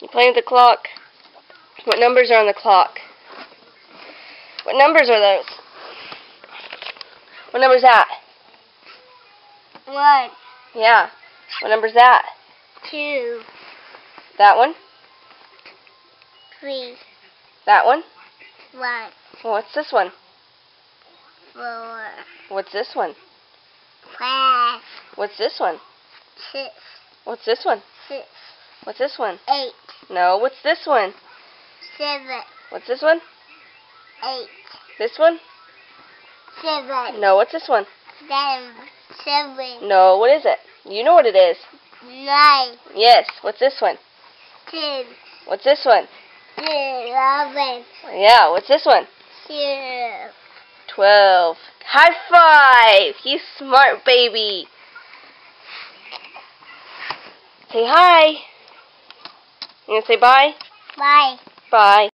You playing with the clock? What numbers are on the clock? What numbers are those? What number's that? 1. Yeah. What number's that? 2. That one? 3. That one? 1. Well, what's this one? 4. What's this one? 5. What's this one? 6. What's this one? 6. What's this one? 8. No, what's this one? 7. What's this one? 8. This one? 7. No, what's this one? 7. No, what is it? You know what it is. 9. Yes, what's this one? 10. What's this one? 11. Yeah, what's this one? 12. 12. High five! You smart baby. Say hi. You gonna say bye? Bye. Bye.